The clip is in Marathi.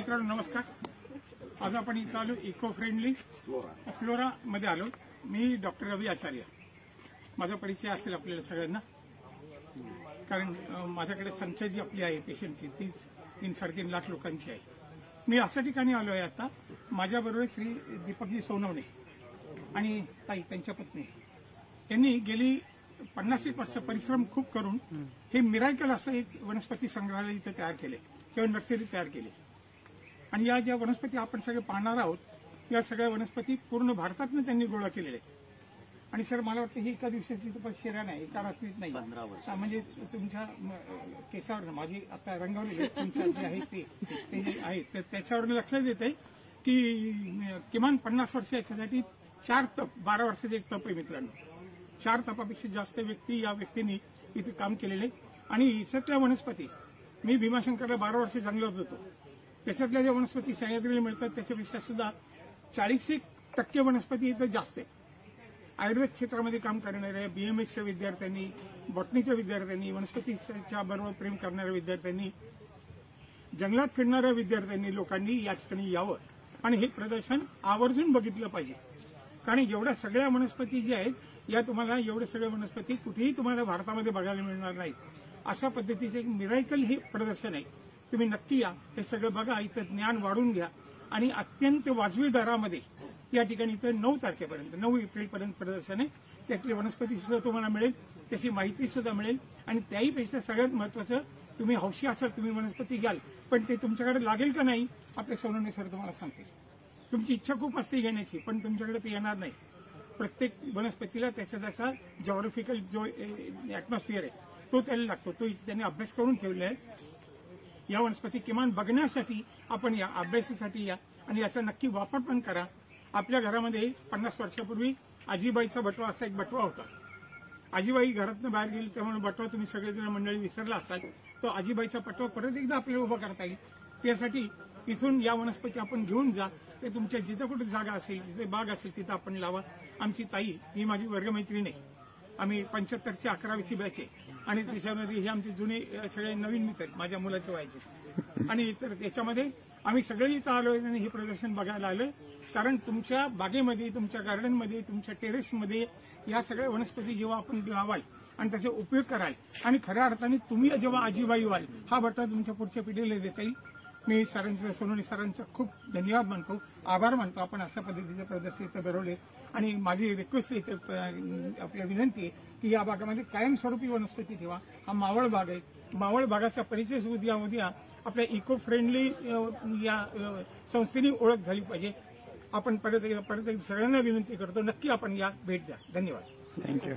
मित्रांनो नमस्कार। आज आपण इथं आलो इको फ्रेंडली फ्लोरा मध्ये आलो। मी डॉक्टर रवी आचार्य। माझा परिचय असेल आपल्याला सगळ्यांना, कारण माझ्याकडे संख्या जी आपली आहे पेशंटची तीच 3-3.5 लाख लोकांची आहे। मी अशा ठिकाणी आलो आहे आता। माझ्याबरोबर श्री दीपकजी सोनवणे आणि ताई त्यांच्या पत्नी यांनी गेली 50 वर्ष परिश्रम खूप करून हे मिराकल असं एक वनस्पती संग्रहालय इथे तयार केले किंवा नर्सरी तयार केली। आणि या ज्या वनस्पती आपण सगळे पाहणार आहोत या सगळ्या वनस्पती पूर्ण भारतातून त्यांनी गोळा केलेल्या आहेत। आणि सर मला वाटतं ही एका दिवसाची तपश्चर्या नाही, एका रात्रीत नाही, 15 वर्ष। म्हणजे तुमच्या केसावर माझी आता रंगवलेली तुमच्या जे आहे ते जे आहे तर त्याच्यावर लक्षात येते की किमान 50 वर्ष याच्यासाठी 4 तप 12 वर्षाचे एक तप आहे मित्रांनो। 4 तपापेक्षा जास्त या व्यक्तींनी इथे काम केलेले। आणि इथल्या वनस्पती मी भीमाशंकरला 12 वर्ष जंगलात होतो, त्याच्यातल्या ज्या वनस्पती सह्याद्रीला मिळतात त्याच्यापेक्षा सुद्धा 40% वनस्पती इथं जास्त आहे। आयुर्वेद क्षेत्रामध्ये काम करणाऱ्या BMSच्या विद्यार्थ्यांनी, बॉटनीच्या विद्यार्थ्यांनी, वनस्पतीच्या बरोबर प्रेम करणाऱ्या विद्यार्थ्यांनी, जंगलात फिरणाऱ्या विद्यार्थ्यांनी लोकांनी या ठिकाणी यावं आणि हे प्रदर्शन आवर्जून बघितलं पाहिजे। कारण एवढ्या सगळ्या वनस्पती ज्या आहेत या तुम्हाला एवढ्या सगळ्या वनस्पती कुठेही तुम्हाला भारतामध्ये बघायला मिळणार नाहीत। अशा पद्धतीचे एक मिराकल हे प्रदर्शन आहे। तुम्ही नक्की या, हे सगळं बघा, इथं ज्ञान वाढून घ्या आणि अत्यंत वाजवी दरामध्ये या ठिकाणी इथं 9 तारखेपर्यंत 9 एप्रिलपर्यंत प्रदर्शन आहे। त्यातली वनस्पती सुद्धा तुम्हाला मिळेल, त्याची माहिती सुद्धा मिळेल आणि त्याहीपेक्षा सगळ्यात महत्वाचं तुम्ही हौशी असाल तुम्ही वनस्पती घ्याल, पण ते तुमच्याकडे लागेल का नाही आपले सोनवणे सर तुम्हाला सांगतील। तुमची इच्छा खूप असते घेण्याची पण तुमच्याकडे ते येणार नाही। प्रत्येक वनस्पतीला त्याचा जॉग्राफिकल जो ॲटमॉस्फिअर आहे तो त्याला लागतो, तो इथे त्यांनी अभ्यास करून ठेवला आहे। या वनस्पती किमान बघण्यासाठी आपण या, अभ्यासासाठी या आणि याचा नक्की वापर पण करा। आपल्या घरामध्ये 50 वर्षापूर्वी आजीबाईचा बटवा असा एक बटवा होता। आजीबाई घरातून बाहेर गेली त्यामुळे बटवा तुम्ही सगळेजण मंडळी विसरला असाल, तो आजीबाईचा बटवा परत एकदा आपल्याला उभा करता येईल। त्यासाठी इथून या वनस्पती आपण घेऊन जा, ते तुमच्या जिथं कुठे जागा असेल, जिथे बाग असेल तिथं आपण लावा। आमची ताई ही माझी वर्गमैत्रीण आहे, आम्ही 75ची 11वीची बॅच आहे आणि त्याच्यामध्ये हे आमचे जुने सगळे नवीन मित्र आहेत माझ्या मुलाचे व्हायचे। आणि तर त्याच्यामध्ये आम्ही सगळे इथं आलोय आणि हे प्रदर्शन बघायला आलोय, कारण तुमच्या बागेमध्ये, तुमच्या गार्डनमध्ये, तुमच्या टेरेसमध्ये या सगळ्या वनस्पती जेव्हा आपण लावाल आणि त्याचा उपयोग कराल आणि खऱ्या अर्थाने तुम्ही जेव्हा आजीबाई व्हाल हा बटवा तुमच्या पुढच्या पिढीला देता येईल। मी सरांचं, सोनवणे सरांचं खूप धन्यवाद मानतो, आभार मानतो। आपण अशा पद्धतीचं प्रदर्शन इथं भरवले आणि माझी रिक्वेस्ट इथे आपल्या विनंती आहे की या भागामध्ये कायमस्वरूपी वनस्पती ठेवा। हा मावळ भाग आहे, मावळ भागाचा परिचय उद्या आपल्या इको फ्रेंडली या संस्थेने ओळख झाली पाहिजे। आपण परत सगळ्यांना विनंती करतो, नक्की आपण या भेट द्या। धन्यवाद। थँक्यू।